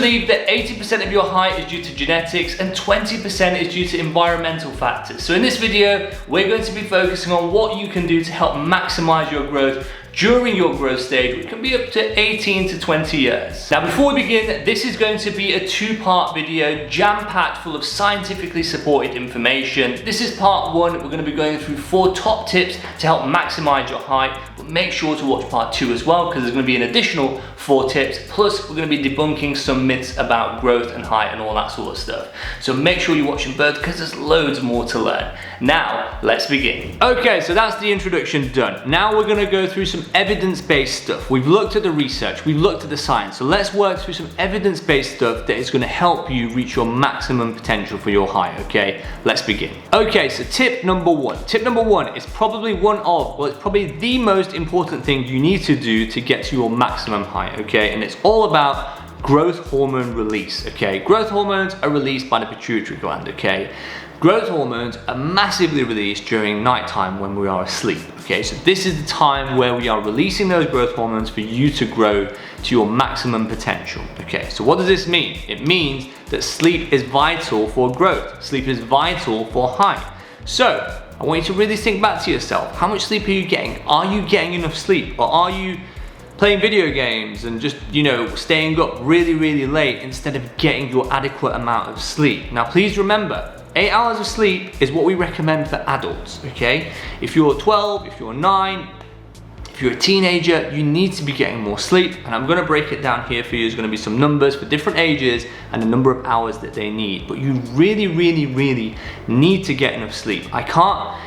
believe that 80% of your height is due to genetics and 20% is due to environmental factors. So in this video, we're going to be focusing on what you can do to help maximize your growth during your growth stage, which can be up to 18 to 20 years. Now, before we begin, this is going to be a two-part video jam-packed full of scientifically supported information. This is part one. We're going to be going through 4 top tips to help maximize your height, but make sure to watch part 2 as well, because there's going to be an additional 4 tips. Plus, we're going to be debunking some myths about growth and height and all that sort of stuff. So make sure you watch them both, because there's loads more to learn. Now, let's begin. Okay, so that's the introduction done. Now we're going to go through some evidence-based stuff. We've looked at the research, we've looked at the science, so let's work through some evidence-based stuff that is going to help you reach your maximum potential for your height, okay? Let's begin. Okay, so tip number 1. Tip number 1 is probably it's probably the most important thing you need to do to get to your maximum height, okay? And it's all about growth hormone release, okay? Growth hormones are released by the pituitary gland, okay? Growth hormones are massively released during nighttime when we are asleep, okay? So this is the time where we are releasing those growth hormones for you to grow to your maximum potential, okay? So what does this mean? It means that sleep is vital for growth. Sleep is vital for height. So I want you to really think back to yourself. How much sleep are you getting? Are you getting enough sleep? Or are you playing video games and just, staying up really, really late instead of getting your adequate amount of sleep? Now, please remember, 8 hours of sleep is what we recommend for adults, okay? If you're 12, if you're 9, if you're a teenager, you need to be getting more sleep, and I'm gonna break it down here for you. There's gonna be some numbers for different ages and the number of hours that they need, but you really, really, really need to get enough sleep. I can't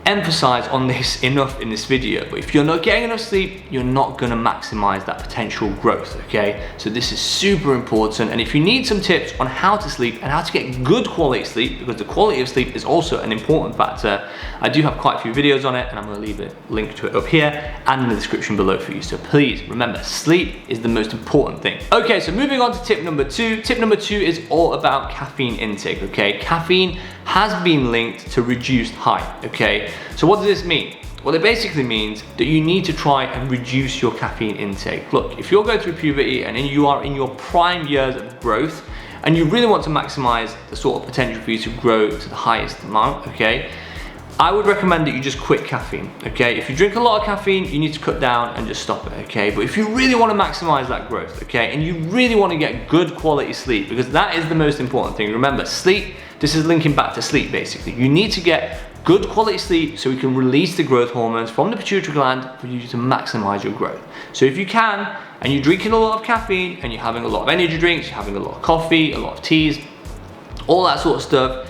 emphasize on this enough in this video, but if you're not getting enough sleep, you're not going to maximize that potential growth, okay? So this is super important, and if you need some tips on how to sleep and how to get good quality sleep, because the quality of sleep is also an important factor, I do have quite a few videos on it, and I'm going to leave a link to it up here and in the description below for you. So please remember, sleep is the most important thing. Okay, so moving on to tip number 2. Tip number 2 is all about caffeine intake, okay? Caffeine has been linked to reduced height, okay? So what does this mean? Well, it basically means that you need to try and reduce your caffeine intake. Look, if you're going through puberty and you are in your prime years of growth and you really want to maximize the sort of potential for you to grow to the highest amount, okay, I would recommend that you just quit caffeine, okay? If you drink a lot of caffeine, you need to cut down and just stop it, okay? But if you really want to maximize that growth, okay, and you really want to get good quality sleep, because that is the most important thing. Remember, sleep, this is linking back to sleep basically. You need to get good quality sleep so we can release the growth hormones from the pituitary gland for you to maximize your growth. So if you can, and you're drinking a lot of caffeine, and you're having a lot of energy drinks, you're having a lot of coffee, a lot of teas, all that sort of stuff,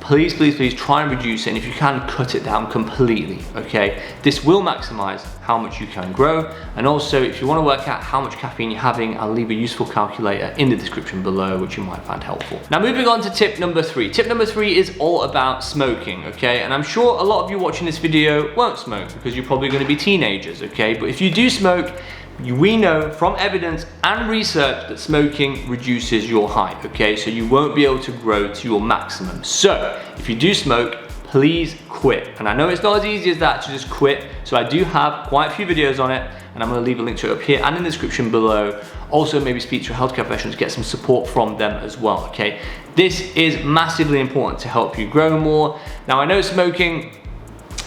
please, please, please try and reduce it, and if you can, cut it down completely, okay? This will maximize how much you can grow, and also if you want to work out how much caffeine you're having, I'll leave a useful calculator in the description below, which you might find helpful. Now, moving on to tip number 3. Tip number 3 is all about smoking, okay? And I'm sure a lot of you watching this video won't smoke because you're probably going to be teenagers, okay? But if you do smoke, we know from evidence and research that smoking reduces your height, okay? So you won't be able to grow to your maximum. So if you do smoke, please quit. And I know it's not as easy as that to just quit. So I do have quite a few videos on it, and I'm gonna leave a link to it up here and in the description below. Also, maybe speak to a healthcare professional to get some support from them as well, okay? This is massively important to help you grow more. Now, I know smoking,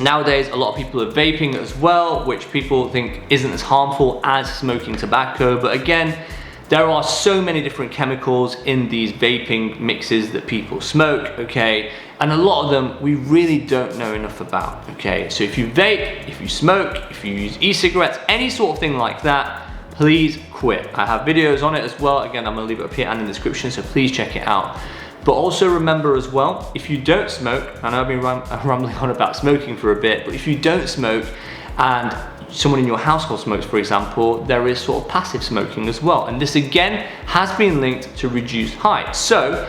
nowadays, a lot of people are vaping as well, which people think isn't as harmful as smoking tobacco. But again, there are so many different chemicals in these vaping mixes that people smoke, okay? And a lot of them we really don't know enough about, okay? So if you vape, if you smoke, if you use e-cigarettes, any sort of thing like that, please quit. I have videos on it as well. Again, I'm gonna leave it up here and in the description, so please check it out. But also remember as well, if you don't smoke, I know I've been rambling on about smoking for a bit, but if you don't smoke and someone in your household smokes, for example, there is sort of passive smoking as well. And this again has been linked to reduced height. So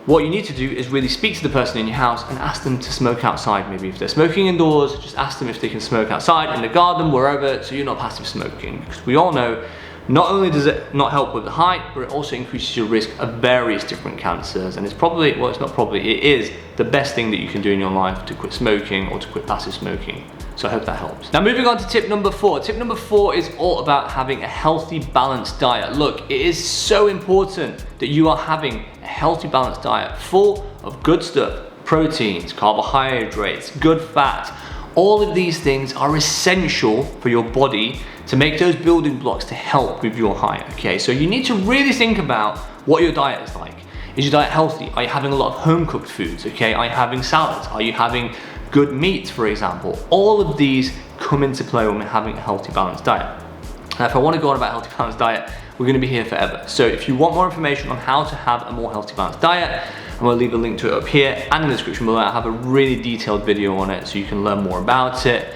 what you need to do is really speak to the person in your house and ask them to smoke outside. Maybe if they're smoking indoors, just ask them if they can smoke outside, in the garden, wherever, so you're not passive smoking. Because we all know not only does it not help with the height, but it also increases your risk of various different cancers. And it's probably, well, it's not probably, it is the best thing that you can do in your life to quit smoking or to quit passive smoking. So I hope that helps. Now moving on to tip number 4. Tip number 4 is all about having a healthy, balanced diet. Look, it is so important that you are having a healthy, balanced diet full of good stuff, proteins, carbohydrates, good fat. All of these things are essential for your body to make those building blocks to help with your height, okay? So you need to really think about what your diet is like. Is your diet healthy? Are you having a lot of home-cooked foods, okay? Are you having salads? Are you having good meat, for example? All of these come into play when we're having a healthy, balanced diet. Now, if I want to go on about a healthy, balanced diet, we're going to be here forever. So if you want more information on how to have a more healthy, balanced diet, I'm going to leave a link to it up here and in the description below. I have a really detailed video on it so you can learn more about it.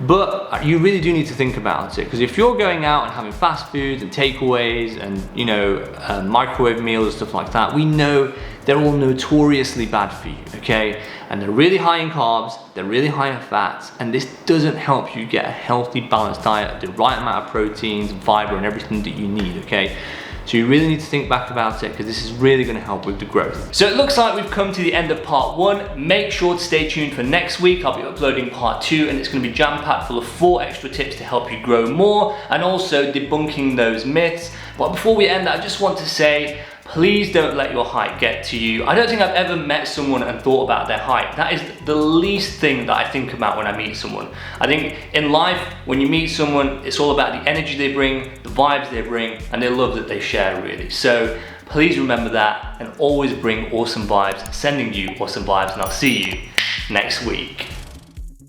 But you really do need to think about it, because if you're going out and having fast foods and takeaways and, you know, microwave meals and stuff like that, we know they're all notoriously bad for you, okay? And they're really high in carbs, they're really high in fats, and this doesn't help you get a healthy, balanced diet, the right amount of proteins, fiber, and everything that you need, okay? So you really need to think back about it, because this is really going to help with the growth. So it looks like we've come to the end of part 1. Make sure to stay tuned for next week. I'll be uploading part 2, and it's going to be jam-packed full of 4 extra tips to help you grow more, and also debunking those myths. But before we end, I just want to say, please don't let your height get to you. I don't think I've ever met someone and thought about their height. That is the least thing that I think about when I meet someone. I think in life, when you meet someone, it's all about the energy they bring, the vibes they bring, and the love that they share, really. So please remember that, and always bring awesome vibes, sending you awesome vibes, and I'll see you next week.